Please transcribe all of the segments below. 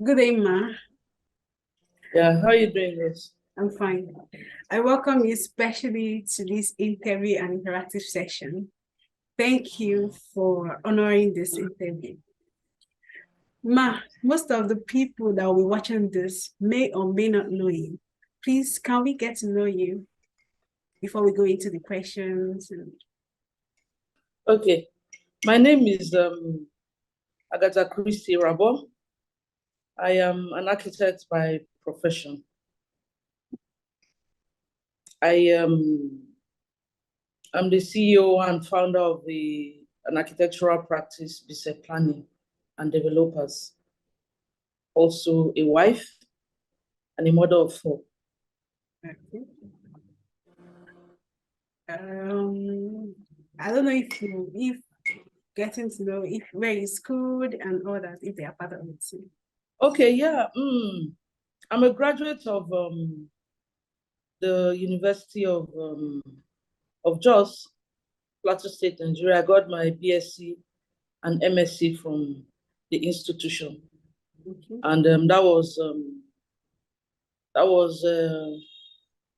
Good day, Ma. Yeah, how are you doing this? I'm fine. I welcome you especially to this interview and interactive session. Thank you for honoring this interview. Ma, most of the people that will be watching this may or may not know you. Please, can we get to know you before we go into the questions? Okay, my name is Agathachristie Irabor. I am an architect by profession. I'm the CEO and founder of an architectural practice, Bise Planning and Developers. Also a wife and a mother of 4. Okay. I don't know if getting to know if where you schooled and all that, if they are part of it too. Okay, yeah. I'm a graduate of the University of Jos, Plateau State, Nigeria. I got my BSc and MSc from the institution. Okay. And that was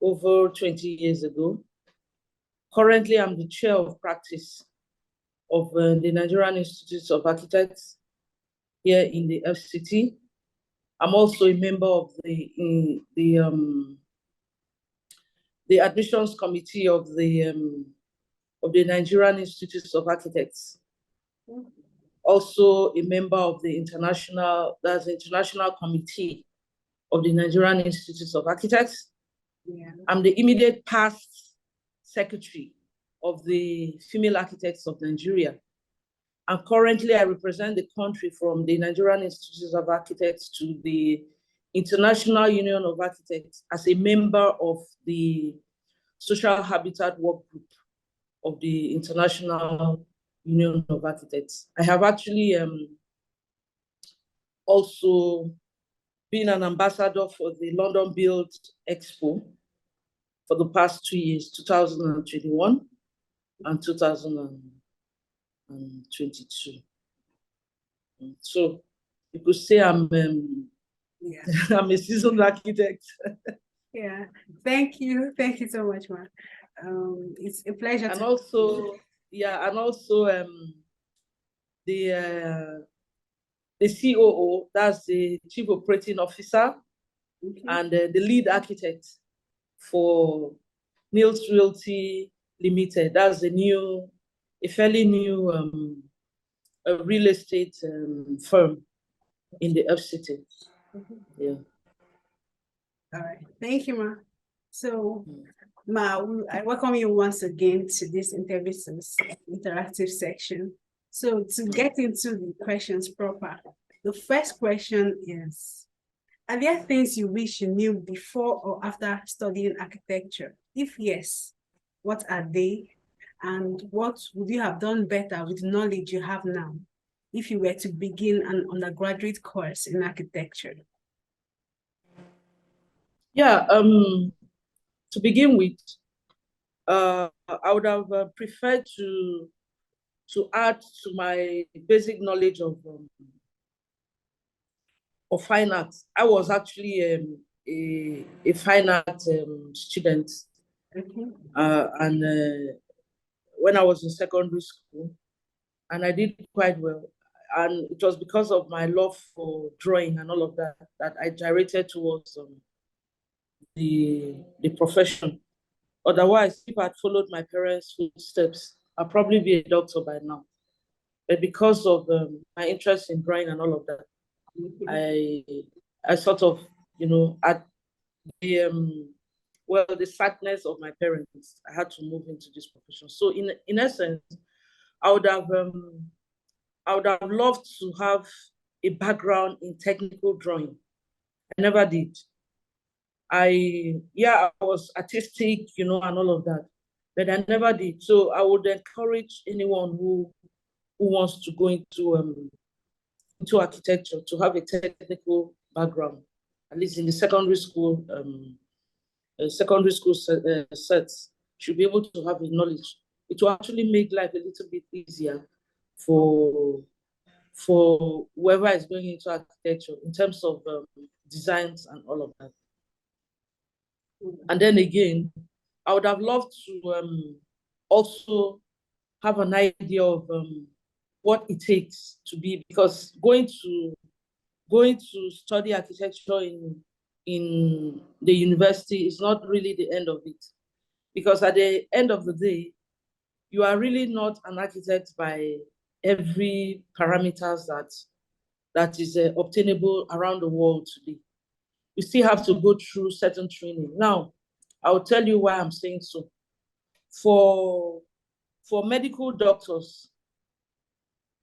over 20 years ago. Currently, I'm the chair of practice of the Nigerian Institute of Architects here in the FCT. I'm also a member of the admissions committee of the Nigerian Institute of Architects. Also a member of the international committee of the Nigerian Institute of Architects. Yeah. I'm the immediate past secretary of the Female Architects of Nigeria. And currently I represent the country from the Nigerian Institute of Architects to the International Union of Architects as a member of the Social Habitat Work Group of the International Union of Architects. I have actually also been an ambassador for the London Build Expo for the past 2 years, 2021 and 2022. So you could say I'm I'm a seasoned architect. Yeah, thank you so much, Ma. It's a pleasure. And also, yeah, and also the COO, that's the Chief Operating Officer, okay, and the lead architect for Niels Realty Limited. That's a fairly new real estate firm in the FCT. Yeah. All right. Thank you, Ma. So, Ma, I welcome you once again to this interactive section. So, to get into the questions proper, the first question is, are there things you wish you knew before or after studying architecture? If yes, what are they? And what would you have done better with the knowledge you have now if you were to begin an undergraduate course in architecture? Yeah, to begin with, I would have preferred to add to my basic knowledge of fine arts. I was actually a fine art student, Okay. And when I was in secondary school, and I did quite well. And it was because of my love for drawing and all of that that I gyrated towards the profession. Otherwise, if I'd followed my parents' footsteps, I'd probably be a doctor by now. But because of my interest in drawing and all of that, I sort of, at the sadness of my parents, I had to move into this profession. So in essence, I would have loved to have a background in technical drawing. I never did. I was artistic, and all of that, but I never did. So I would encourage anyone who wants to go into architecture to have a technical background, at least in the secondary school sets, should be able to have the knowledge. It will actually make life a little bit easier for for whoever is going into architecture in terms of designs and all of that. And then again, I would have loved to also have an idea of what it takes to be, because going to study architecture in the university is not really the end of it. Because at the end of the day, you are really not an architect by every parameters that is obtainable around the world today. You still have to go through certain training. Now, I'll tell you why I'm saying so. For medical doctors,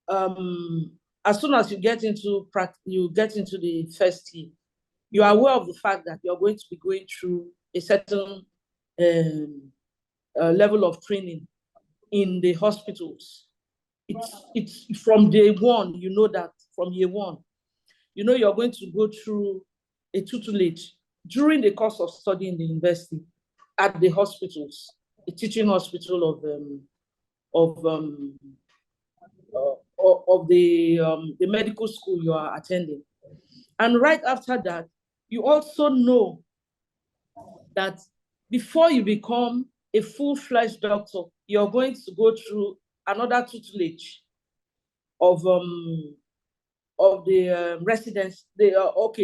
as soon as you get into the first year, you are aware of the fact that you're going to be going through a certain level of training in the hospitals. It's from day one, you know that from year one. You know you're going to go through a tutelage during the course of studying the university at the hospitals, a teaching hospital of the medical school you are attending. And right after that, you also know that before you become a full-fledged doctor, you're going to go through another tutelage of the residents. What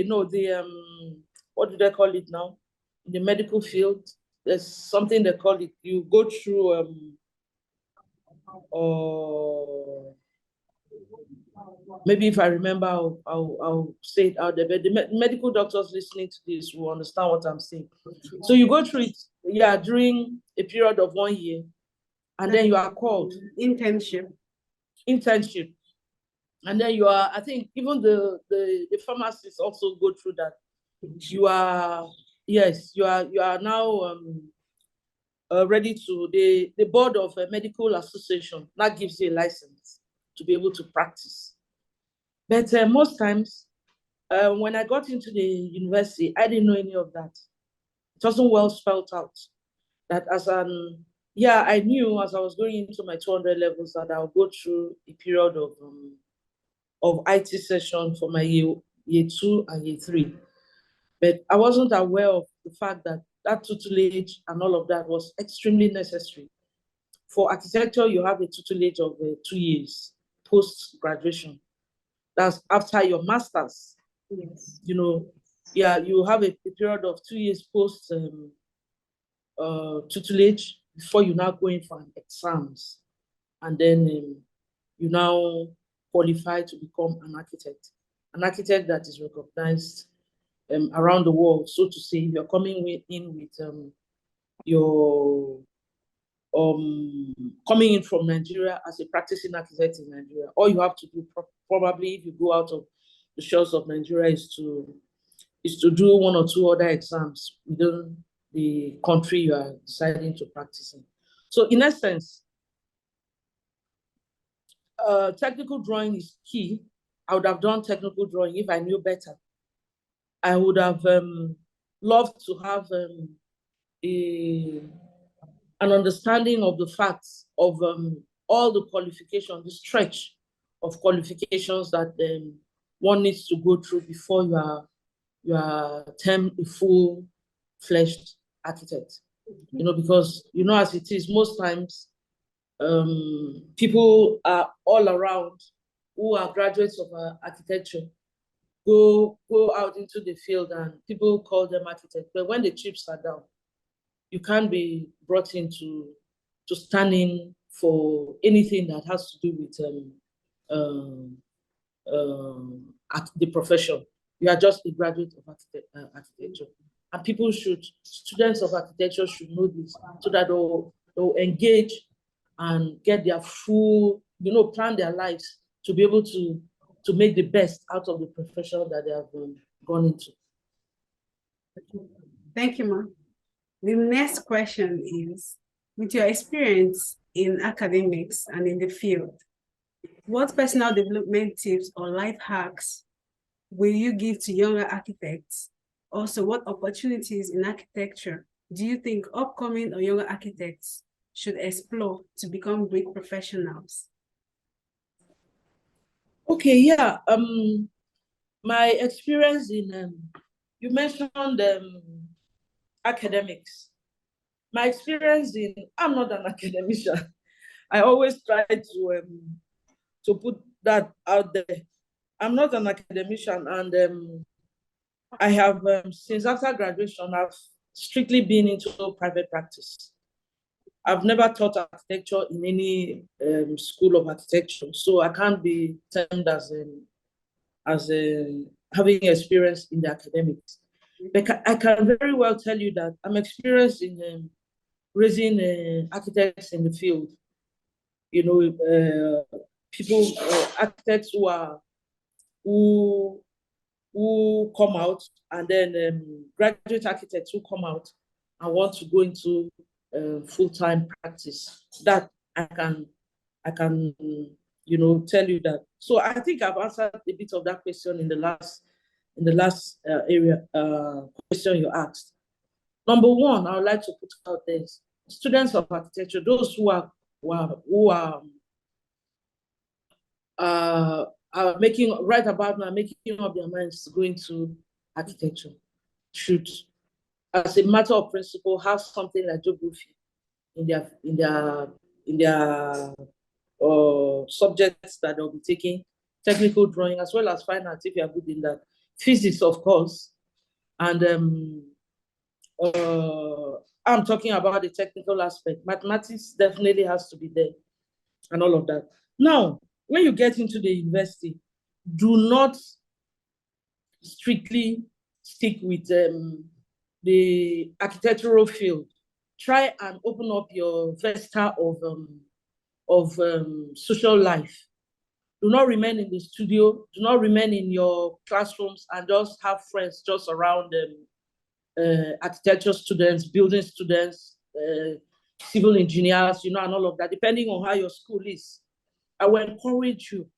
do they call it now? In the medical field, there's something they call it. You go through maybe if I remember, I'll say it out there. But the medical doctors listening to this will understand what I'm saying. So you go through it, during a period of 1 year, and then you are called internship. And then you are, I think even the pharmacists also go through that. You are now ready to, the board of a medical association that gives you a license to be able to practice. But most times, when I got into the university, I didn't know any of that. It wasn't well spelled out. That I knew as I was going into my 200 levels that I'll go through a period of IT session for my year 2 and year 3. But I wasn't aware of the fact that tutelage and all of that was extremely necessary. For architecture, you have a tutelage of 2 years post-graduation. That's after your master's. Yes. You have a period of 2 years post tutelage before you now go in for exams. And then you now qualify to become an architect that is recognized around the world. So to say, you're coming in with your coming in from Nigeria as a practicing architect in Nigeria. All you have to do, probably if you go out of the shores of Nigeria, is to do 1 or 2 other exams within the country you are deciding to practice in. So in essence, technical drawing is key. I would have done technical drawing if I knew better. I would have loved to have an understanding of the facts of all the qualifications, the stretch of qualifications that one needs to go through before you are termed a full-fledged architect. Because as it is, most times people are all around who are graduates of architecture go out into the field and people call them architects. But when the chips are down, you can't be brought in to stand in for anything that has to do with the profession. You are just a graduate of architecture. And students of architecture should know this so that they'll engage and get their full, plan their lives to be able to make the best out of the profession that they have gone into. Thank you, Ma. The next question is, with your experience in academics and in the field, what personal development tips or life hacks will you give to younger architects? Also, what opportunities in architecture do you think upcoming or younger architects should explore to become great professionals? Okay, yeah. My experience in you mentioned academics. My experience in I'm not an academician. I always try to put that out there. I'm not an academician, and I have since after graduation, I've strictly been into private practice. I've never taught architecture in any school of architecture, so I can't be termed as having experience in the academics. But I can very well tell you that I'm experienced in raising architects in the field. You know, people, architects who come out, and then graduate architects who come out and want to go into full-time practice. That I can tell you that. So I think I've answered a bit of that question in the last area question you asked. Number one, I would like to put out there, students of architecture, those who are making right about now, making up their minds to go into architecture, should, as a matter of principle, have something like geography in their subjects that they'll be taking, technical drawing as well as fine art if you are good in that, physics of course, and I'm talking about the technical aspect. Mathematics definitely has to be there, and all of that. Now, when you get into the university, do not strictly stick with the architectural field. Try and open up your vista of social life. Do not remain in the studio. Do not remain in your classrooms and just have friends just around architecture students, building students, civil engineers, and all of that, depending on how your school is. I will encourage you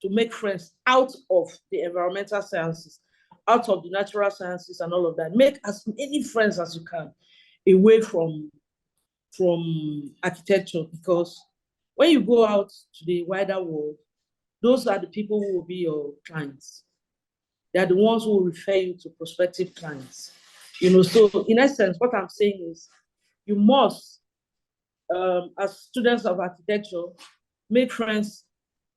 to make friends out of the environmental sciences, out of the natural sciences and all of that. Make as many friends as you can away from architecture, because when you go out to the wider world, those are the people who will be your clients. They are the ones who will refer you to prospective clients. So in essence, what I'm saying is you must, as students of architecture, make friends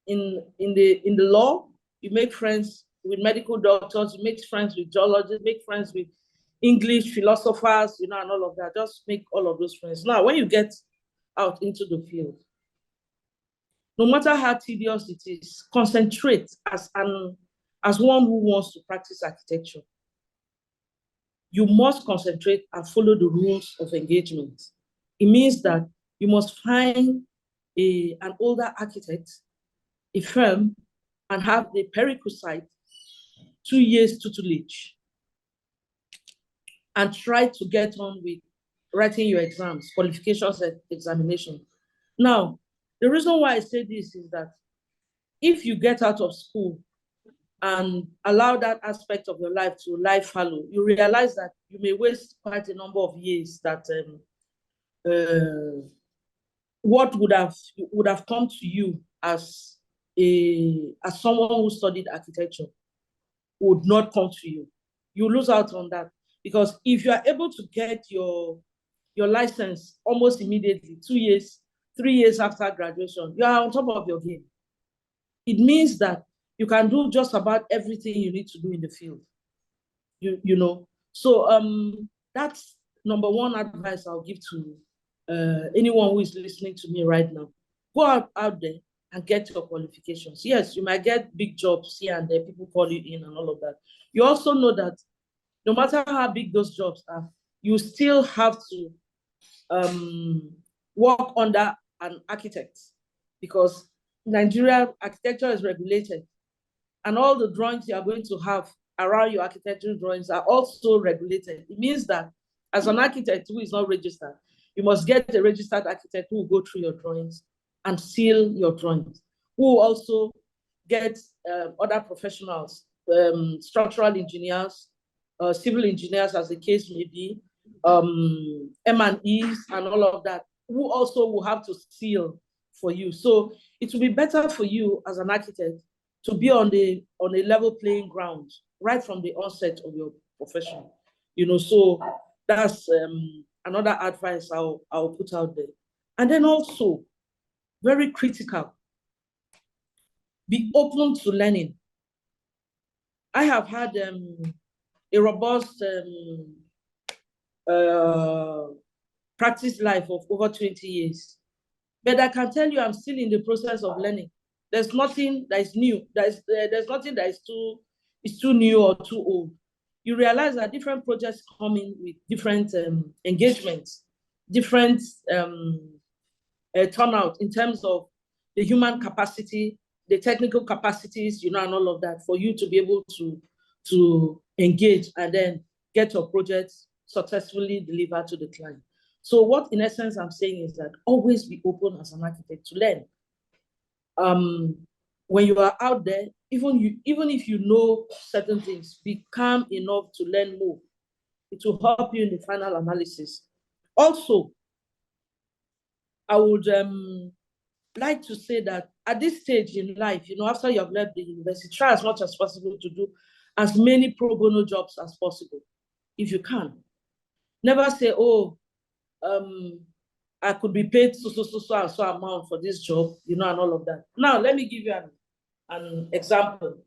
in the law, you make friends with medical doctors, you make friends with geologists, make friends with English philosophers, and all of that. Just make all of those friends. Now, when you get out into the field, no matter how tedious it is, concentrate as one who wants to practice architecture. You must concentrate and follow the rules of engagement. It means that you must find an older architect, a firm, and have the prerequisite 2 years tutelage, and try to get on with writing your exams, qualifications and examination. Now, the reason why I say this is that if you get out of school and allow that aspect of your life to lie fallow, you realize that you may waste quite a number of years that what would have come to you as someone who studied architecture would not come to you. You lose out on that, because if you are able to get your license almost immediately, 2 years, 3 years after graduation, you are on top of your game. It means that you can do just about everything you need to do in the field. So that's number one advice I'll give to anyone who is listening to me right now. Go out there and get your qualifications. Yes, you might get big jobs here and there, people call you in and all of that. You also know that no matter how big those jobs are, you still have to work under an architect, because Nigeria architecture is regulated, and all the drawings you are going to have around your architectural drawings are also regulated. It means that as an architect who is not registered, you must get a registered architect who will go through your drawings and seal your drawings, who will also get other professionals, structural engineers, civil engineers, as the case may be, M&Es and all of that, who also will have to seal for you. So it will be better for you as an architect to be on a level playing ground right from the onset of your profession. So that's another advice I'll put out there. And then also, very critical, be open to learning. I have had a robust practice life of over 20 years. But I can tell you, I'm still in the process of learning. There's nothing that is new. There's nothing that is too new or too old. You realize that different projects come in with different engagements, different turnout in terms of the human capacity, the technical capacities, and all of that, for you to be able to engage and then get your projects successfully delivered to the client. So what, in essence, I'm saying is that always be open as an architect to learn. When you are out there, even if you know certain things, be calm enough to learn more. It will help you in the final analysis. Also, I would like to say that at this stage in life, after you have left the university, try as much as possible to do as many pro bono jobs as possible, if you can. Never say, oh, I could be paid so amount for this job, and all of that. Now, let me give you an example.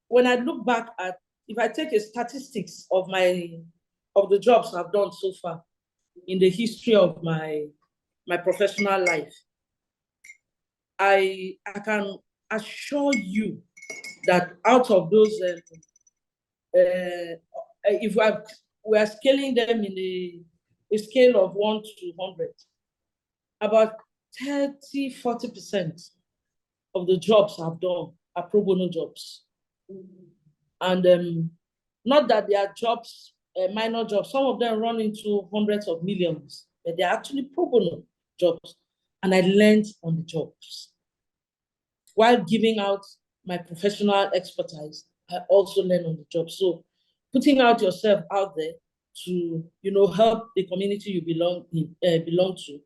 When I look back at, if I take a statistics of the jobs I've done so far in the history of my professional life, I can assure you that out of those, if we are scaling them in a scale of 1 to 100, about 30–40% of the jobs I've done are pro bono jobs. And not that they are jobs, minor jobs. Some of them run into hundreds of millions, but they're actually pro bono jobs. And I learned on the jobs. While giving out my professional expertise, I also learn on the job. So putting out yourself out there to, help the community you belong to,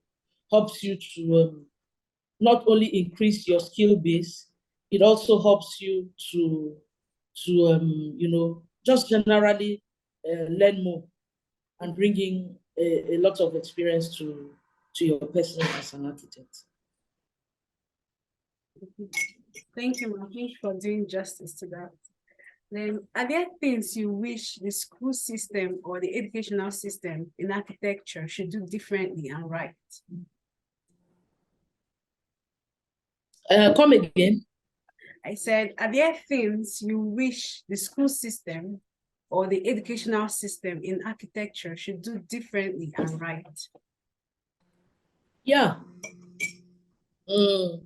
helps you to not only increase your skill base, it also helps you to just generally learn more and bringing a lot of experience to your person as an architect. Thank you, Ma. Thank you for doing justice to that. Then, are there things you wish the school system or the educational system in architecture should do differently and right? Come again. I said, are there things you wish the school system or the educational system in architecture should do differently and right? Yeah. I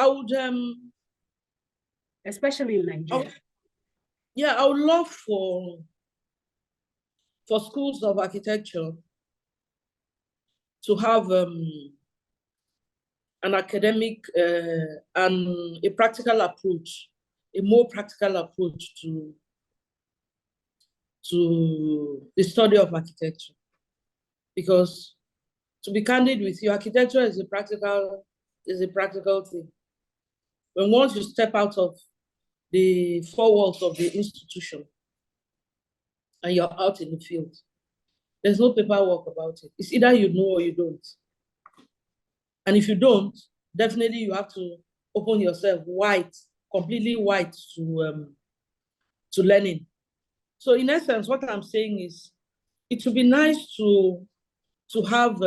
would especially in Nigeria. I would love for schools of architecture to have an academic and a practical approach, a more practical approach to the study of architecture. Because, to be candid with you, architecture is a practical thing. When once you step out of the four walls of the institution and you're out in the field, there's no paperwork about it. It's either you know or you don't. And if you don't, definitely you have to open yourself completely wide to learning. So in essence, what I'm saying is, it would be nice to have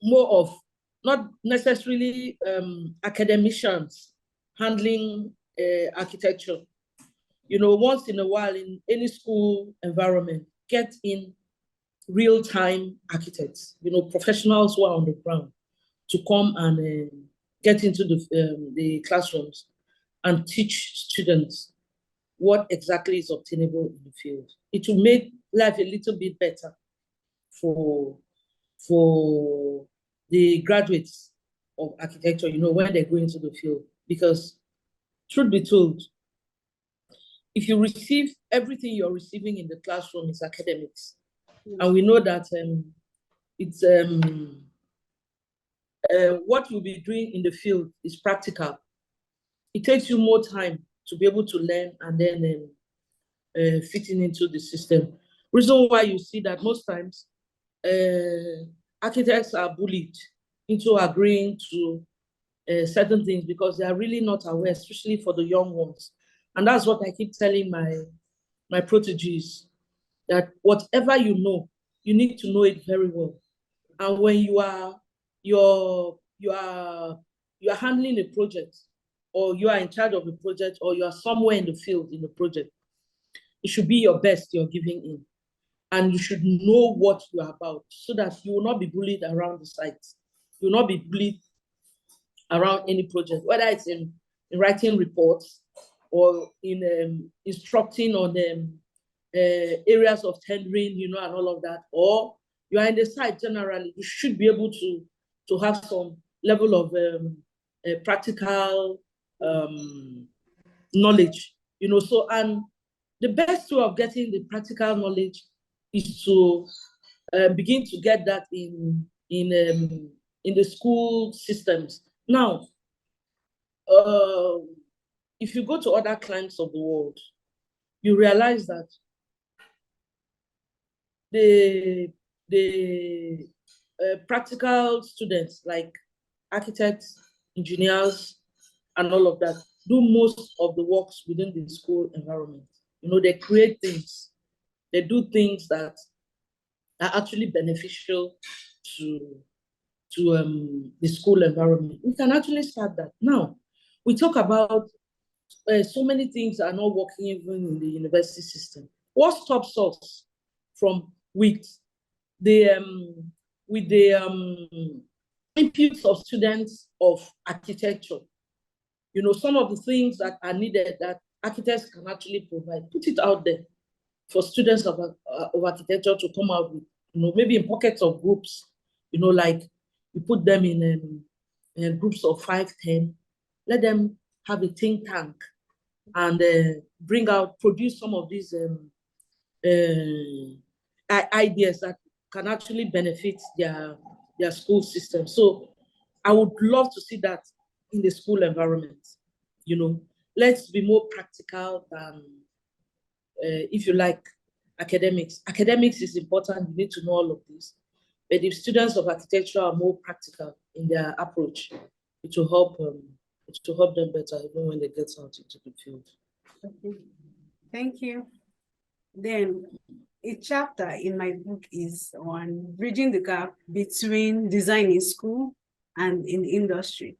more of, not necessarily academicians handling architecture. Once in a while in any school environment, get in real-time architects, professionals who are on the ground, to come and get into the classrooms and teach students what exactly is obtainable in the field. It will make life a little bit better for the graduates of architecture, when they go into the field. Because, truth be told, if you receive everything you're receiving in the classroom is academics, and we know that it's what you'll be doing in the field is practical. It takes you more time to be able to learn and then fitting into the system. Reason why you see that most times architects are bullied into agreeing to certain things because they are really not aware, especially for the young ones. And that's what I keep telling my proteges, that whatever you know, you need to know it very well. And when you are handling a project, or you are in charge of a project, or you are somewhere in the field in the project, it should be your best you're giving in. And you should know what you are about so that you will not be bullied around the site. You will not be bullied around any project, whether it's in writing reports or in instructing on areas of tendering, and all of that, or you are in the site generally, you should be able to have some level of practical knowledge, So, and the best way of getting the practical knowledge is to begin to get that in the school systems. Now, if you go to other climes of the world, you realize that the practical students, like architects, engineers, and all of that, do most of the works within the school environment. They create things, they do things that are actually beneficial to the school environment. We can actually start that. Now, we talk about so many things are not working even in the university system. What stops us from with the inputs of students of architecture? Some of the things that are needed that architects can actually provide. Put it out there for students of architecture to come out with. Maybe in pockets of groups. Like you put them in groups of 5, 10. Let them have a think tank and produce some of these ideas that can actually benefit their school system. So I would love to see that in the school environment. Let's be more practical than, if you like, academics. Academics is important. You need to know all of this. But if students of architecture are more practical in their approach, it will help them better even when they get out into the field. Okay. Thank you. Then a chapter in my book is on bridging the gap between design in school and in industry.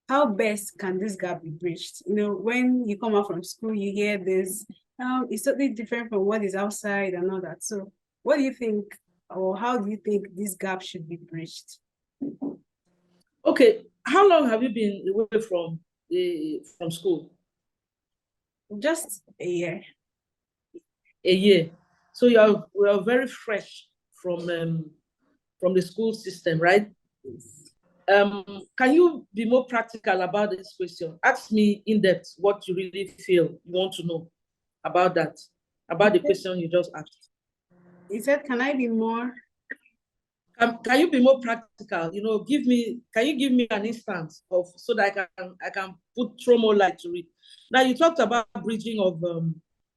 How best can this gap be bridged? When you come out from school, you hear this, it's totally different from what is outside and all that. So what do you think, or how do you think this gap should be bridged? Okay, how long have you been away from school? Just a year. A year. So you are very fresh from the school system, right? Yes. Can you be more practical about this question? Ask me in depth what you really feel you want to know about that, about the question you just asked. He said, can I be more? Can you be more practical? Can you give me an instance of, so that I can throw more light to it? Now, you talked about bridging of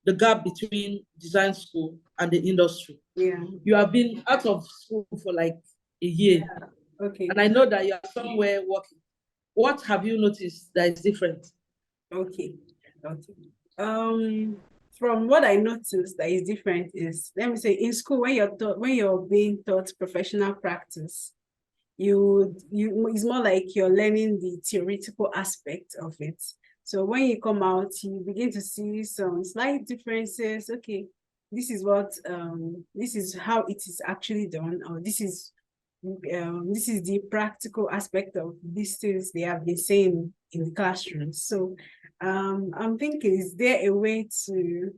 the gap between design school and the industry. Yeah. You have been out of school for like a year. Yeah. Okay. And I know that you are somewhere working. What have you noticed that is different? Okay. From what I noticed that is different is, let me say, in school, when you're being taught professional practice, it's more like you're learning the theoretical aspect of it. So when you come out, you begin to see some slight differences. Okay, this is how it is actually done, or this is the practical aspect of these things they have been saying in the classroom. So I'm thinking, is there a way to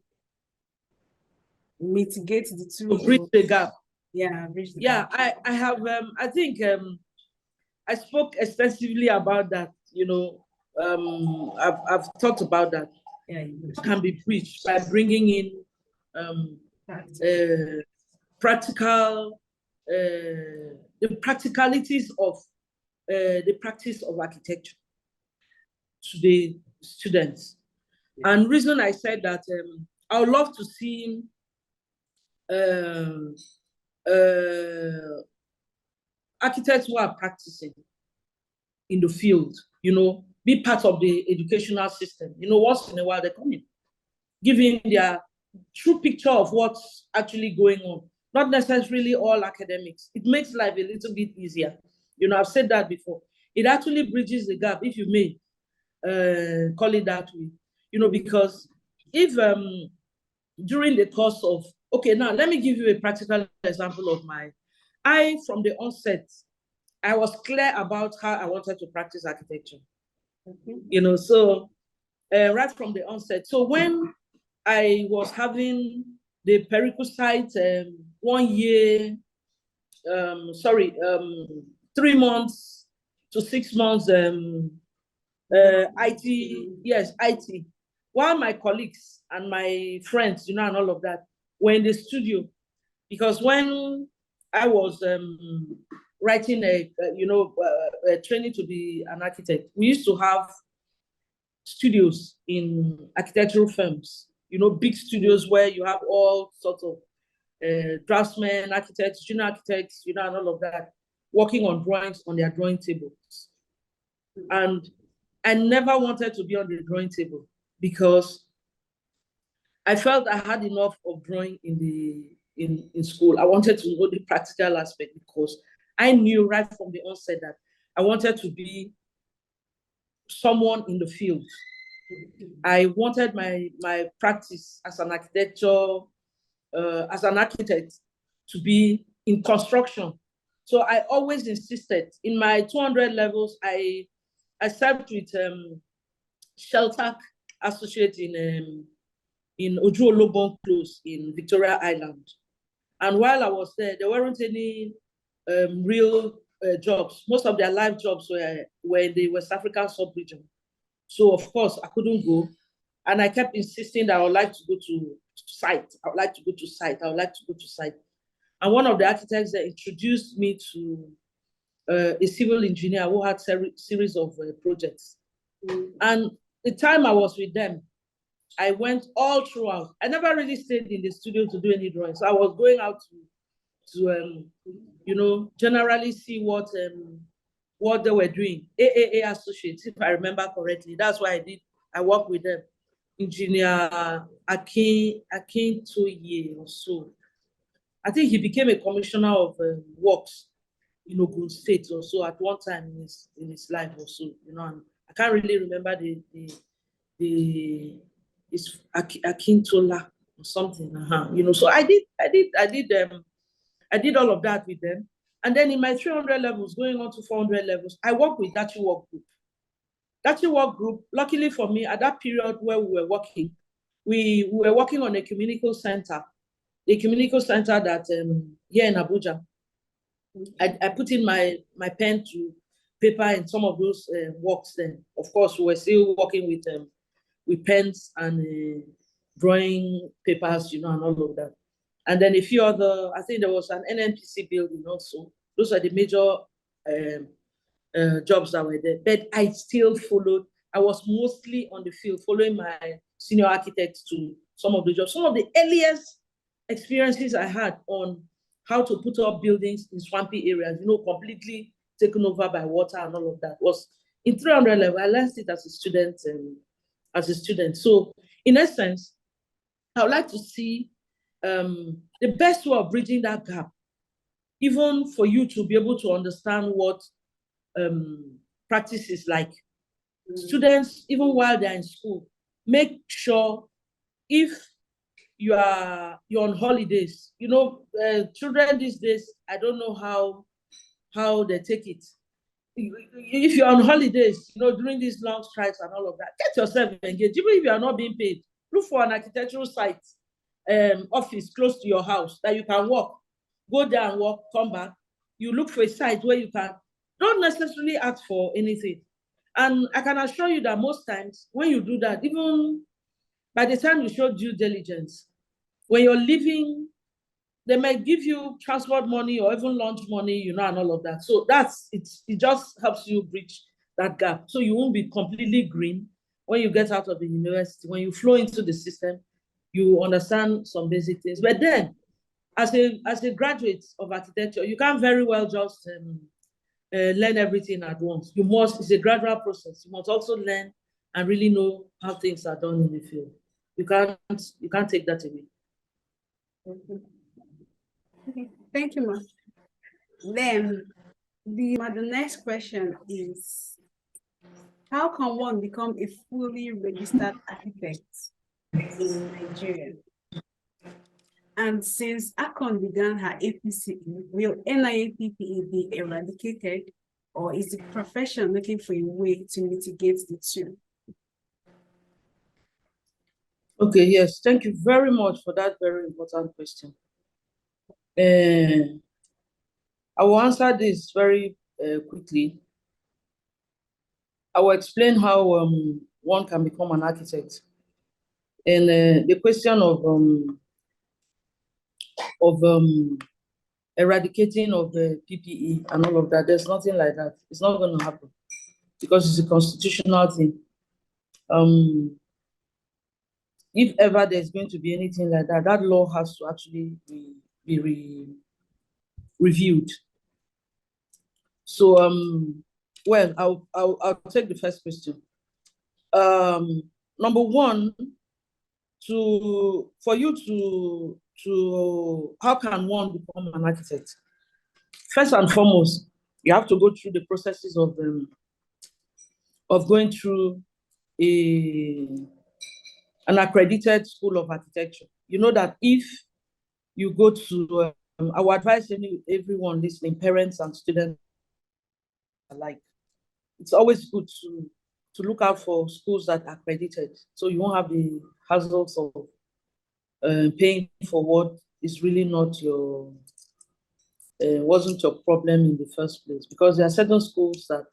mitigate the two? To bridge the gap. Yeah, bridge the gap. I have I think I spoke extensively about that. I've talked about that. Yeah, it can be bridged by bringing in practical the practicalities of the practice of architecture to the students. Yeah. And reason I said that, I would love to see architects who are practicing in the field, you know, be part of the educational system. You know, once in a while they come in, giving their true picture of what's actually going on. Not necessarily all academics. It makes life a little bit easier. You know, I've said that before. It actually bridges the gap, if you may call it that way. You know, because if during the course of, okay, now let me give you a practical example of from the onset, I was clear about how I wanted to practice architecture. You know, so right from the onset. So when I was having the prerequisite 1 year, 3 months to 6 months IT, yes, IT. While my colleagues and my friends, you know, and all of that were in the studio, because when I was writing a training to be an architect, we used to have studios in architectural firms, you know, big studios where you have all sorts of draftsmen, architects, junior architects, you know, and all of that, working on drawings on their drawing tables. And I never wanted to be on the drawing table because I felt I had enough of drawing in school. I wanted to know the practical aspect because I knew right from the onset that I wanted to be someone in the field. I wanted my practice as an architect to be in construction. So I always insisted in my 200 levels, I served with Shelter Associate in Ojuolobon Close in Victoria Island. And while I was there weren't any real jobs. Most of their live jobs were in the West African sub-region. So of course I couldn't go. And I kept insisting that I would like to go to site. I would like to go to site. I would like to go to site. And one of the architects that introduced me to a civil engineer who had series of projects. And the time I was with them, I went all throughout. I never really stayed in the studio to do any drawings. So I was going out to you know, generally see what they were doing. AAA Associates, if I remember correctly. That's why I worked with them. Engineer Akin Toye or so. I think he became a commissioner of works in Ogun State or so at one time in his life or so. You know, and I can't really remember it's Akintola or something. You know, so I did all of that with them. And then in my 300 levels, going on to 400 levels, I worked with that work group. That work group, luckily for me, at that period where we were working on a community center, the community center that here in Abuja. I put in my pen to paper in some of those works then. Of course, we were still working with pens and drawing papers, you know, and all of that. And then a few other, I think there was an NNPC building also. Those are the major jobs that were there. But I still followed. I was mostly on the field, following my senior architects to some of the jobs. Some of the earliest experiences I had on how to put up buildings in swampy areas, you know, completely taken over by water and all of that was in 300 level. I learned it as a student. So in essence, I would like to see the best way of bridging that gap, even for you to be able to understand what practice is like. Students, even while they're in school, make sure if you're on holidays, you know, children these days, I don't know how they take it. If you're on holidays, you know, during these long strikes and all of that, get yourself engaged. Even if you are not being paid, look for an architectural site, office close to your house that you can work. Go there and work, come back. You look for a site where you can, don't necessarily ask for anything. And I can assure you that most times when you do that, even by the time you show due diligence, when you're leaving they may give you transport money or even lunch money, you know, and all of that. So it just helps you bridge that gap. So you won't be completely green when you get out of the university. When you flow into the system, you understand some basic things. But then, as a graduate of architecture, you can't very well just learn everything at once. You must, it's a gradual process. You must also learn and really know how things are done in the field. You can't take that away. Okay, thank you, ma. Then the next question is, how can one become a fully registered architect in Nigeria? And since ARCON began her APCE, will NIAPPE be eradicated, or is the profession looking for a way to mitigate the two? Okay, yes, thank you very much for that very important question. I will answer this very quickly. I will explain how one can become an architect. And the question of eradicating of the PPE and all of that, there's nothing like that. It's not going to happen because it's a constitutional thing. If ever there's going to be anything like that, that law has to actually be reviewed. So, well, I'll take the first question. Number one, for you to how can one become an architect? First and foremost, you have to go through the processes of going through an accredited school of architecture. You know that if you go to, I would advise everyone listening, parents and students alike, it's always good to look out for schools that are accredited, so you won't have the hassles of paying for what is really not your, wasn't your problem in the first place. Because there are certain schools that,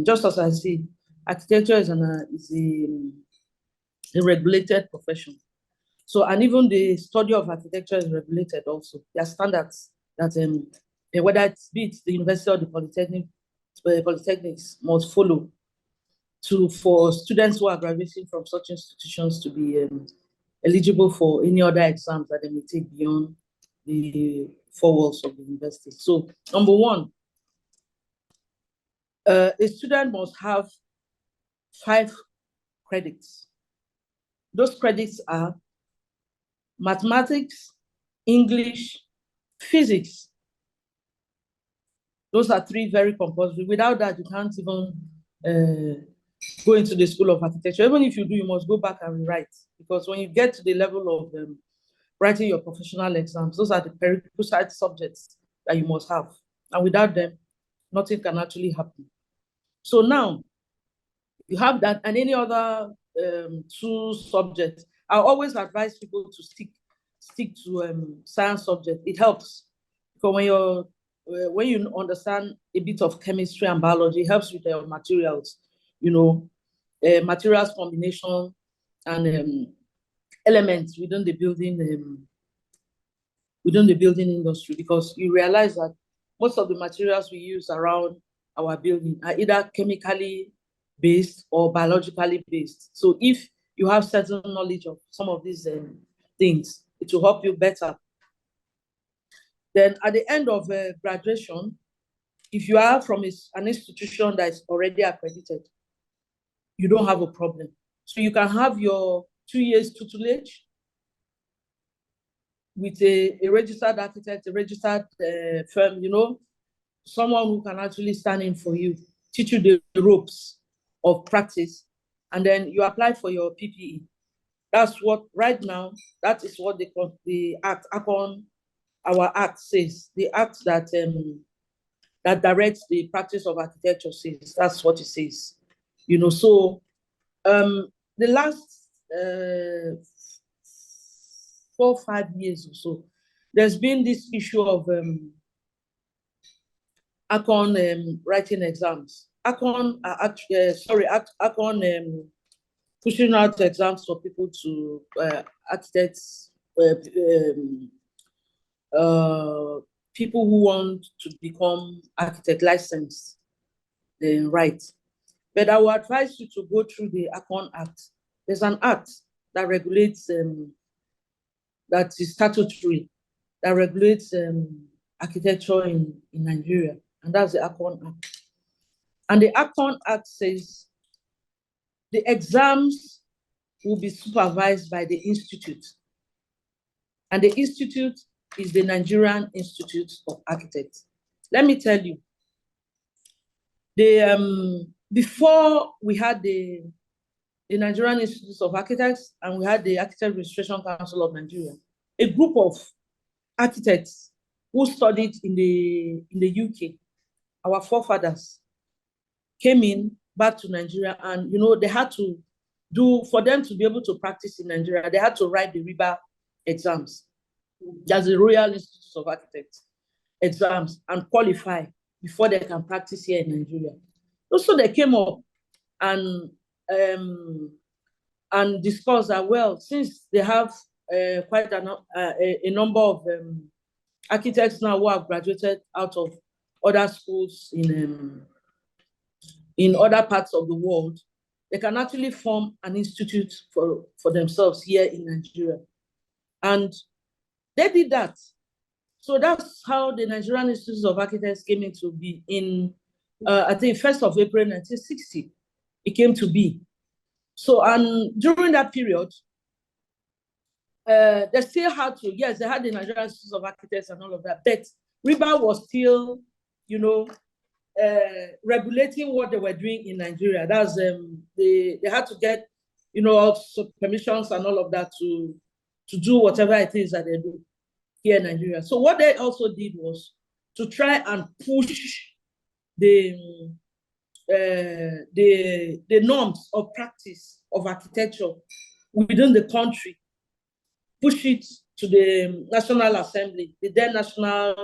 just as I see, architecture is a regulated profession. So, and even the study of architecture is regulated also. There are standards that, whether it's the university or the polytechnics must follow for students who are graduating from such institutions to be eligible for any other exams that they may take beyond the four walls of the university. So, number one, a student must have 5 credits. Those credits are mathematics, English, physics. Those are 3 very compulsory. Without that, you can't even go into the School of Architecture. Even if you do, you must go back and rewrite, because when you get to the level of writing your professional exams, those are the prerequisite subjects that you must have. And without them, nothing can actually happen. So now, you have that and any other 2 subjects. I always advise people to stick to science subject. It helps, because when you understand a bit of chemistry and biology, it helps with your materials, you know, materials combination and elements within the building industry, because you realize that most of the materials we use around our building are either chemically based or biologically based. So if you have certain knowledge of some of these things, it will help you better. Then at the end of graduation, if you are from an institution that is already accredited, you don't have a problem. So you can have your 2 years tutelage with a registered architect, a registered firm, you know, someone who can actually stand in for you, teach you the ropes of practice, and then you apply for your PPE. That's what, right now, that is what the Act, ARCON, our Act says. The Act that that directs the practice of architecture says, that's what it says. You know, so the last 4 or 5 years or so, there's been this issue of ARCON writing exams. ARCON, ARCON pushing out exams for people to architects people who want to become architect licensed, then right. But I will advise you to go through the ARCON Act. There's an act that regulates, that is statutory, that regulates architecture in Nigeria, and that's the ARCON Act. And the ARCON Act says the exams will be supervised by the institute. And the institute is the Nigerian Institute of Architects. Let me tell you, before we had the Nigerian Institute of Architects and we had the Architect Registration Council of Nigeria, a group of architects who studied in the UK, our forefathers, came in back to Nigeria, and they had to for them to be able to practice in Nigeria, they had to write the RIBA exams. That's the Royal Institute of Architects exams, and qualify before they can practice here in Nigeria. Also, they came up and discussed that, well, since they have quite a number of architects now who have graduated out of other schools in other parts of the world, they can actually form an institute for themselves here in Nigeria. And they did that. So that's how the Nigerian Institute of Architects came into be in, I think, 1st of April 1960. It came to be. So, and during that period, they still had to, yes, they had the Nigerian Institute of Architects and all of that, but RIBA was still, regulating what they were doing in Nigeria. That's they had to get, also permissions and all of that to do whatever it is that they do here in Nigeria. So what they also did was to try and push the norms of practice of architecture within the country, push it to the National Assembly, the then National,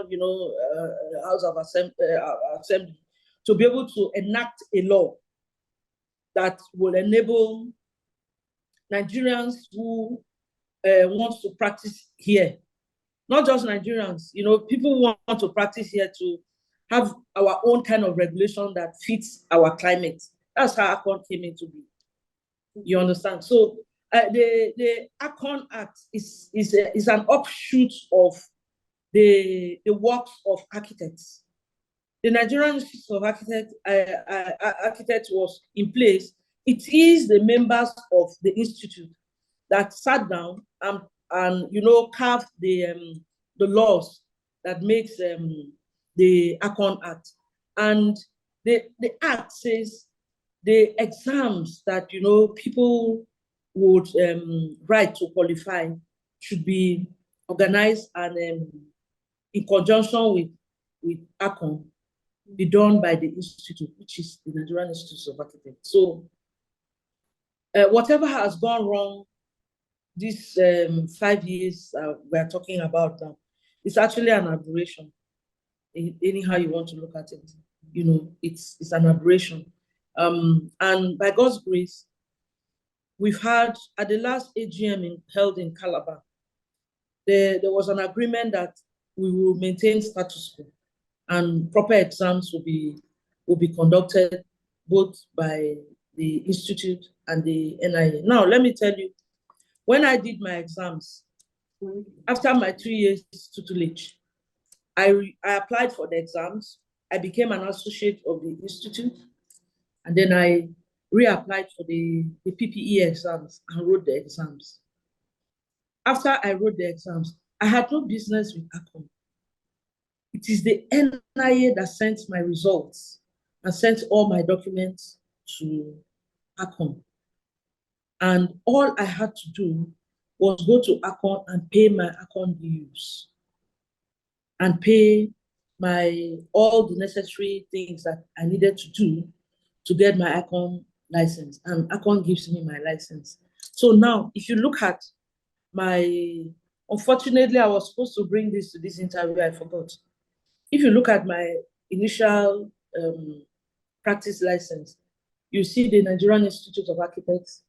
House of Assembly, to be able to enact a law that will enable Nigerians who want to practice here, not just Nigerians, people who want to practice here, to have our own kind of regulation that fits our climate. That's how ARCON came into being. You understand? So the ARCON Act is an offshoot of the works of architects. The Nigerian Institute of Architects was in place. It is the members of the institute that sat down and carved the laws that makes the ARCON Act. And the Act says the exams that people would write to qualify should be organized and in conjunction with ARCON, be done by the institute, which is the Nigerian Institute of Architects. So whatever has gone wrong these 5 years we are talking about now, it's actually an aberration. Anyhow you want to look at it, it's an aberration. And by God's grace, we've had, at the last AGM held in Calabar, there was an agreement that we will maintain status quo and proper exams will be conducted both by the institute and the NIA. Now, let me tell you, when I did my exams, after my 3 years tutelage, I applied for the exams. I became an associate of the institute, and then I reapplied for the PPE exams and wrote the exams. After I wrote the exams, I had no business with ARCON. It is the NIA that sent my results and sent all my documents to ARCON. And all I had to do was go to ARCON and pay my ARCON dues and pay all the necessary things that I needed to do to get my ARCON license. And ARCON gives me my license. So now, if you look at unfortunately, I was supposed to bring this to this interview, I forgot. If you look at my initial practice license, you see the Nigerian Institute of Architects,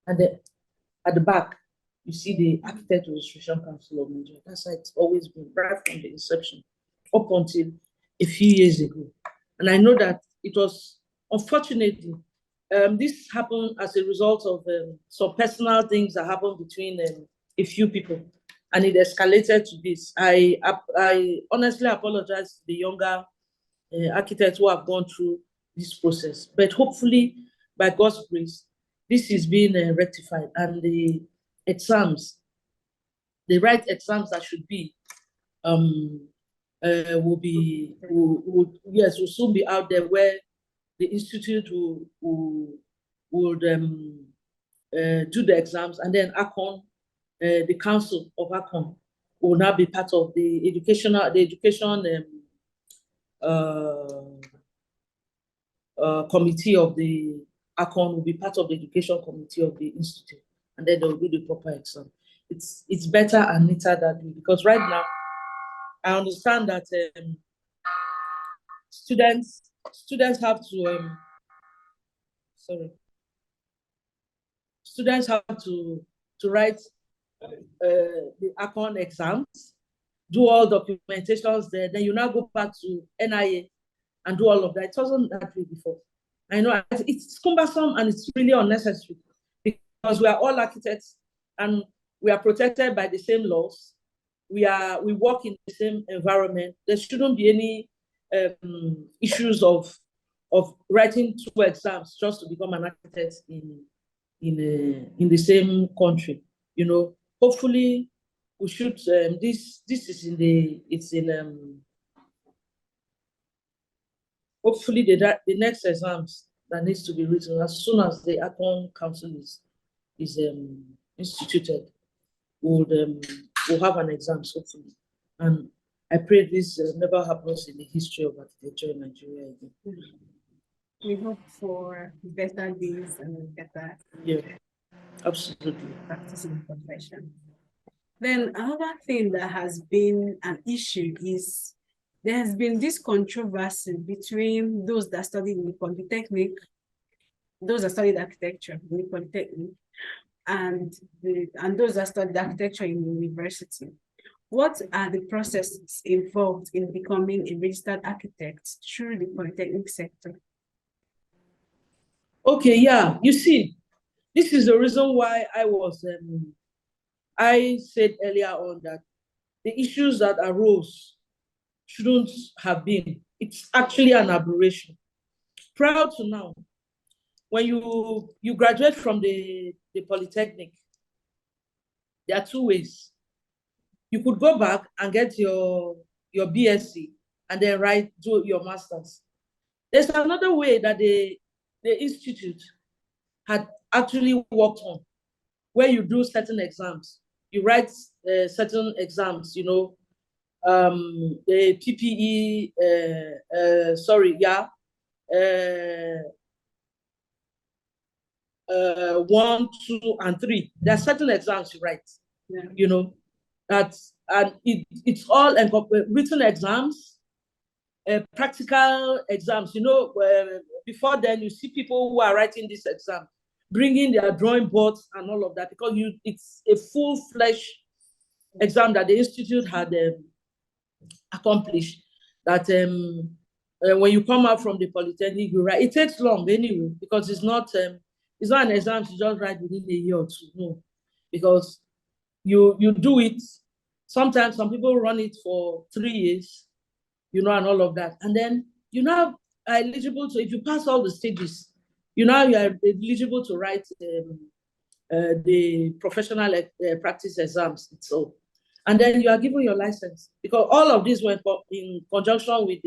and at the back, you see the Architect Registration Council of Nigeria. That's how it's always been, right from the inception up until a few years ago. And I know that it was, unfortunately, this happened as a result of some personal things that happened between a few people, and it escalated to this. I honestly apologize to the younger architects who have gone through this process, but hopefully, by God's grace, this is being rectified, and the exams, the right exams that should be, will soon be out there, where the institute would do the exams, and then ARCON, the council of ARCON, will now be part of the education committee of the ARCON, will be part of the education committee of the institute, and then they'll do the proper exam. It's better and neater that way, because right now I understand that students have to students have to write the ARCON exams, do all documentations there. Then you now go back to NIA and do all of that. It wasn't that way before. I know it's cumbersome and it's really unnecessary, because we are all architects and we are protected by the same laws. We work in the same environment. There shouldn't be any issues of writing 2 exams just to become an architect in the same country. You know, hopefully we should. This is hopefully the next exams that needs to be written as soon as the ARCON council is instituted, we'll have an exam, hopefully. And I pray this never happens in the history of architecture in Nigeria again. We hope for better days and better, yeah, absolutely, practice in the profession. Then another thing that has been an issue is there has been this controversy between those that studied in the Polytechnic, those that studied architecture in the Polytechnic, and those that studied architecture in the university. What are the processes involved in becoming a registered architect through the Polytechnic sector? Okay, yeah, you see, this is the reason why I said earlier on that the issues that arose shouldn't have been. It's actually an aberration. Prior to now, when you graduate from the Polytechnic, there are 2 ways. You could go back and get your BSc and then do your master's. There's another way that the institute had actually worked on, where you do certain exams. You write certain exams, you know, the PPE, 1, 2, and 3. There are certain exams you write, you know, and it's all written exams, practical exams. You know, before then, you see people who are writing this exam, bringing their drawing boards and all of that, because it's a full-fledged exam that the institute had accomplished. That when you come out from the Polytechnic, you write. It takes long anyway, because it's not an exam you just write within a year or 2. No, because you do it. Sometimes some people run it for 3 years, you know, and all of that. And then you now are eligible to, if you pass all the stages, you are eligible to write the professional practice exams itself. And then you are given your license, because all of this went in conjunction with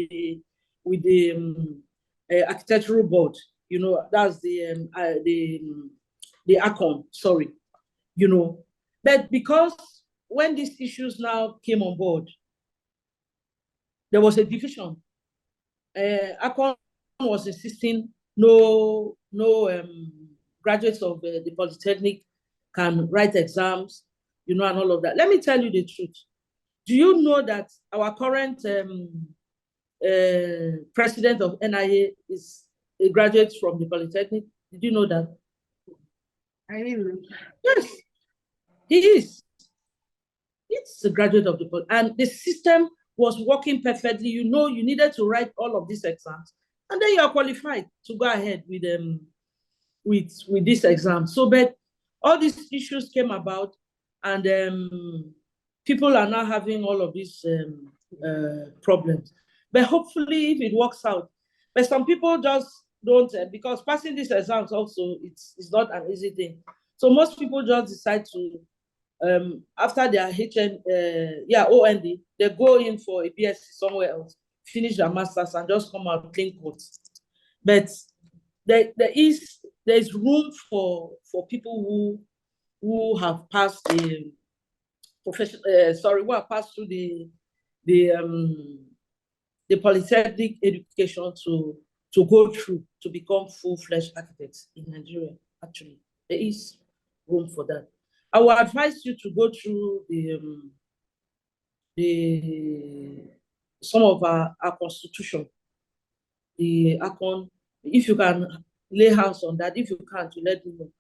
the architectural board. You know, that's the ARCON, sorry, you know. But because when these issues now came on board, there was a division. ARCON was insisting no graduates of the Polytechnic can write exams, you know, and all of that. Let me tell you the truth. Do you know that our current president of NIA is a graduate from the Polytechnic? Did you know that? I didn't know. Yes. He is. It's a graduate of the, and the system was working perfectly. You know, you needed to write all of these exams, and then you are qualified to go ahead with this exam. So, but all these issues came about, and people are now having all of these problems. But hopefully, if it works out, but some people just don't, because passing these exams also, it's not an easy thing. So most people just decide to, after their OND, they go in for a BSc somewhere else, finish their masters, and just come out clean coats. But there's room for people who have passed the profession, who have passed through the polytechnic education to go through to become full-fledged architects in Nigeria. Actually, there is room for that. I would advise you to go through some of our constitution, the ARCON. If you can lay hands on that, if you can't, to let me know.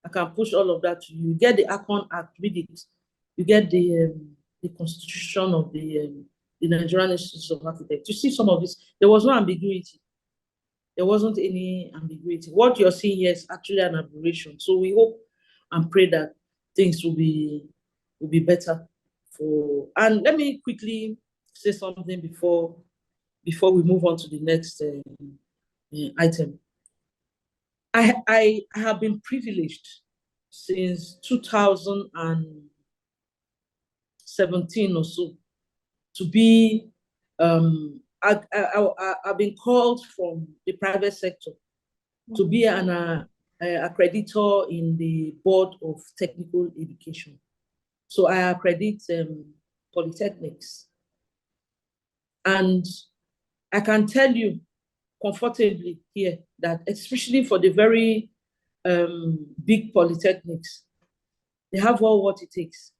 I can push all of that to you. You get the ARCON Act, read it. You get the constitution of the Nigerian Institute of Architects. You see some of this. There was no ambiguity. There wasn't any ambiguity. What you're seeing here is actually an aberration. So we hope and pray that things will be better for. And let me quickly say something before we move on to the next item. I have been privileged since 2017 or so to be I've been called from the private sector to be an accreditor in the Board of Technical Education. So I accredit polytechnics. And I can tell you comfortably here that, especially for the very big polytechnics, they have all what it takes.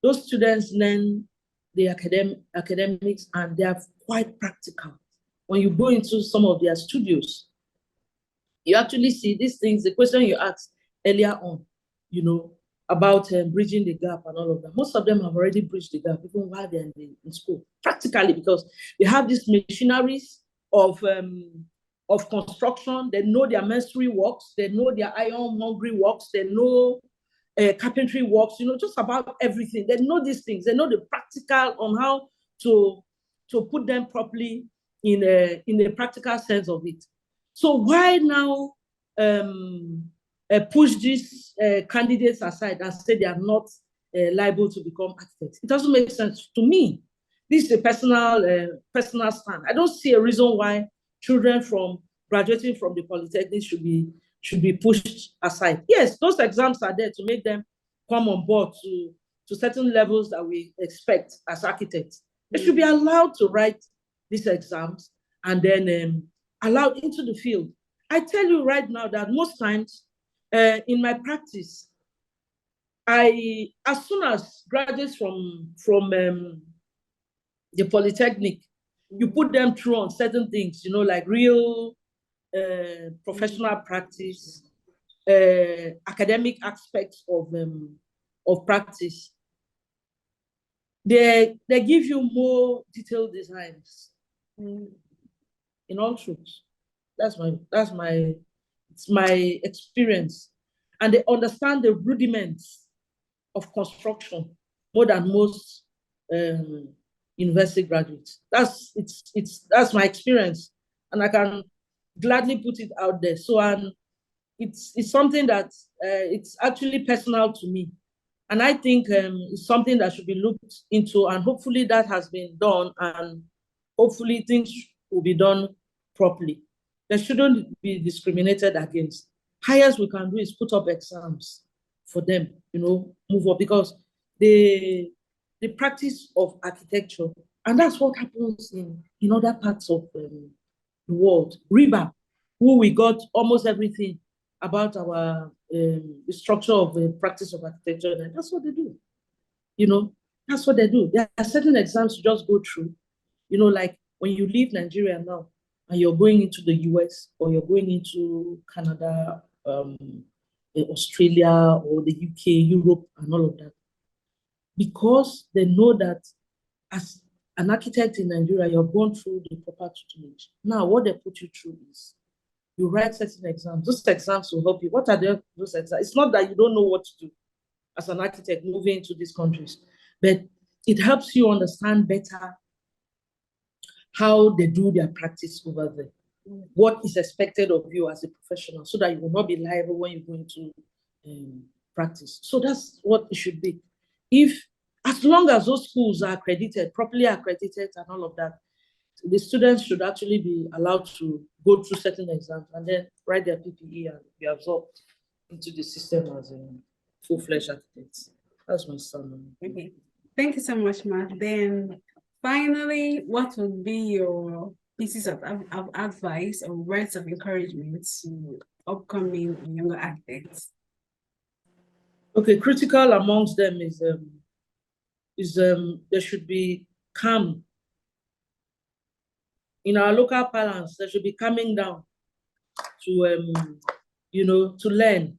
Those students learn the academics, and they are quite practical. When you go into some of their studios, you actually see these things, the question you asked earlier on, you know, about bridging the gap and all of that. Most of them have already bridged the gap, even while they're in school, practically, because they have these machineries of construction. They know their masonry works, they know their ironmongery works, they know carpentry works, you know, just about everything. They know these things. They know the practical on how to put them properly in a practical sense of it. So why now push these candidates aside and say they are not liable to become architects? It doesn't make sense to me. This is a personal stand. I don't see a reason why children from graduating from the Polytechnic should be pushed aside. Yes, those exams are there to make them come on board to certain levels that we expect as architects. They should be allowed to write these exams and then allowed into the field. I tell you right now that most times in my practice, as soon as graduates from the Polytechnic, you put them through on certain things, you know, like real professional practice, academic aspects of practice. They give you more detailed designs. In all truth, that's my experience, and they understand the rudiments of construction more than most university graduates. That's my experience, and I can gladly put it out there. So it's something that it's actually personal to me, and I think it's something that should be looked into, and hopefully that has been done, and hopefully things will be done properly. They shouldn't be discriminated against. Highest we can do is put up exams for them, you know, move up, because the practice of architecture, and that's what happens in other parts of the world. RIBA, who we got almost everything about our the structure of the practice of architecture, and that's what they do. You know, that's what they do. There are certain exams you just go through, you know, like when you leave Nigeria now and you're going into the US or you're going into Canada, Australia or the UK, Europe, and all of that. Because they know that as an architect in Nigeria, you're gone through the proper tutelage. Now, what they put you through is you write certain exams. Those exams will help you. What are those exams? It's not that you don't know what to do as an architect moving into these countries, but it helps you understand better how they do their practice over there, what is expected of you as a professional, so that you will not be liable when you go into practice. So that's what it should be. As long as those schools are accredited, properly accredited and all of that, the students should actually be allowed to go through certain exams and then write their PPE and be absorbed into the system as a full-fledged architects. That's my stand. Okay. Thank you so much, Ma. Then finally, what would be your pieces of advice or words of encouragement to upcoming younger architects? Okay, critical amongst them is there should be calm. In our local parlance, there should be calming down to to learn.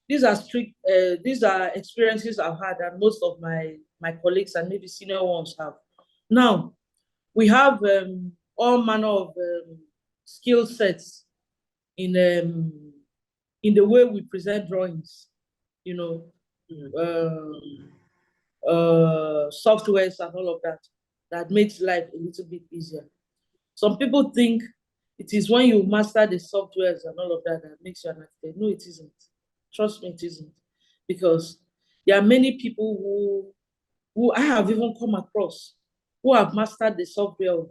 These are experiences I've had, and most of my colleagues and maybe senior ones have. Now, we have all manner of skill sets in the way we present drawings, softwares and all of that makes life a little bit easier. Some people think it is when you master the softwares and all of that makes you an architect. No, it isn't. Trust me, it isn't. Because there are many people who I have even come across who have mastered the software of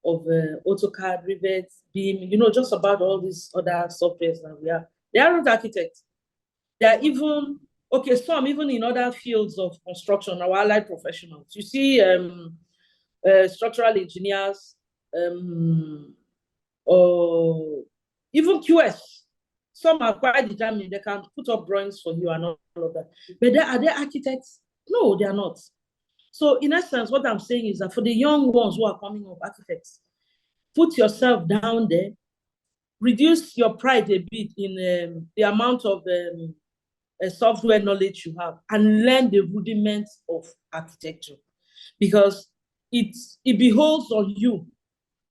AutoCAD, Rivet, Beam, just about all these other softwares that we have. They aren't architects. They are even, some even in other fields of construction, our allied professionals. You see structural engineers, or even QS. Some are quite determined. They can put up drawings for you and all of that. But are they architects? No, they are not. So in essence, what I'm saying is that for the young ones who are coming up, architects, put yourself down there, reduce your pride a bit in the amount of software knowledge you have, and learn the rudiments of architecture, because it beholds on you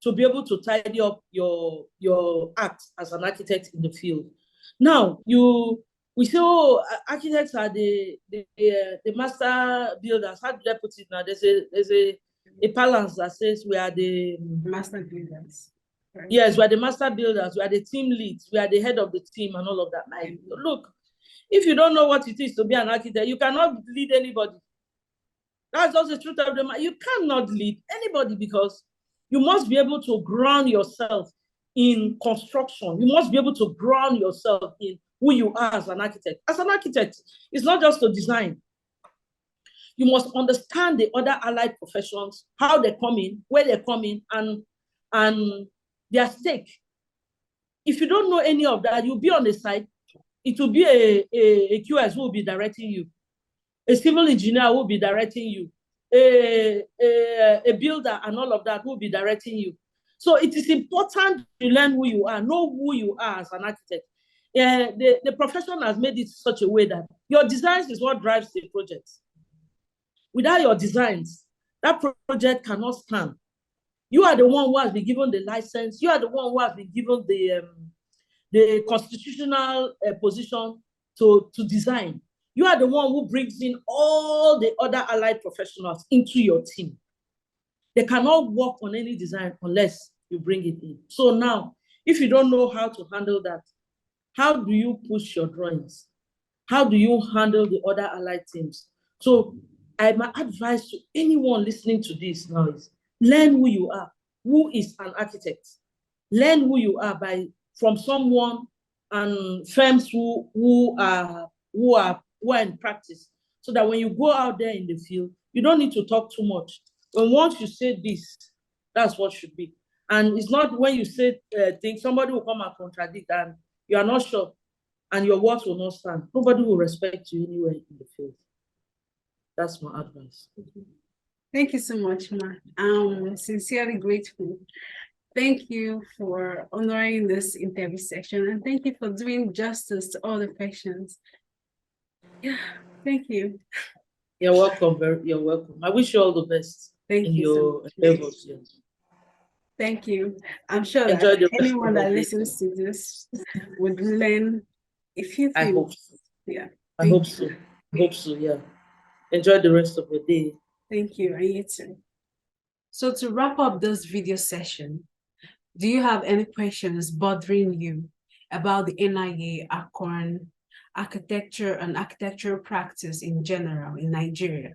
to be able to tidy up your act as an architect in the field. Now, we say, oh, architects are the master builders. How do they put it now? There's a balance that says we are the master builders. Right? Yes, we are the master builders. We are the team leads. We are the head of the team and all of that. Like, look, if you don't know what it is to be an architect, you cannot lead anybody. That's just the truth of the matter. You cannot lead anybody, because you must be able to ground yourself in construction. You must be able to ground yourself in who you are as an architect. As an architect, it's not just to design. You must understand the other allied professions, how they come in, where they come in, and their stake. If you don't know any of that, you'll be on the side. It will be a QS who will be directing you. A civil engineer will be directing you. A builder and all of that will be directing you. So it is important to learn who you are, know who you are as an architect. The profession has made it such a way that your designs is what drives the project. Without your designs, that project cannot stand. You are the one who has been given the license. You are the one who has been given the constitutional position to design. You are the one who brings in all the other allied professionals into your team. They cannot work on any design unless you bring it in. So now, if you don't know how to handle that, how do you push your drawings? How do you handle the other allied teams? So my advice to anyone listening to this now is learn who you are. Who is an architect? Learn who you are from someone and firms who are in practice, so that when you go out there in the field, you don't need to talk too much. When once you say this, that's what should be. And it's not when you say things, somebody will come and contradict, and you are not sure, and your words will not stand. Nobody will respect you anywhere in the field. That's my advice. Thank you so much, Ma. I'm sincerely grateful. Thank you for honoring this interview section, and thank you for doing justice to all the questions. Yeah, thank you. You're welcome. You're welcome. I wish you all the best Thank in you so your much. endeavors. Yes. Thank you. I'm sure that Enjoy the rest anyone of that your day. listens to this would learn a few I things. hope so. Yeah. I Thank hope you. so. I hope so. Yeah. Enjoy the rest of your day. Thank you. And you too. So to wrap up this video session, do you have any questions bothering you about the NIA, ARCON, architecture and architectural practice in general in Nigeria?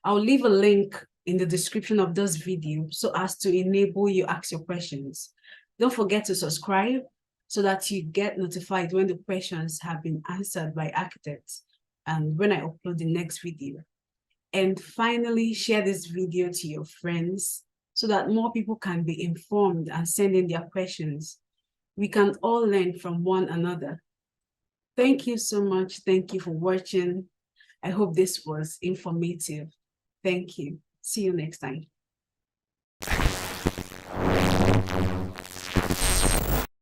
I'll leave a link in the description of this video so as to enable you ask your questions. Don't forget to subscribe so that you get notified when the questions have been answered by architects and when I upload the next video. And finally, share this video to your friends so that more people can be informed and send in their questions. We can all learn from one another. Thank you so much. Thank you for watching. I hope this was informative. Thank you. See you next time.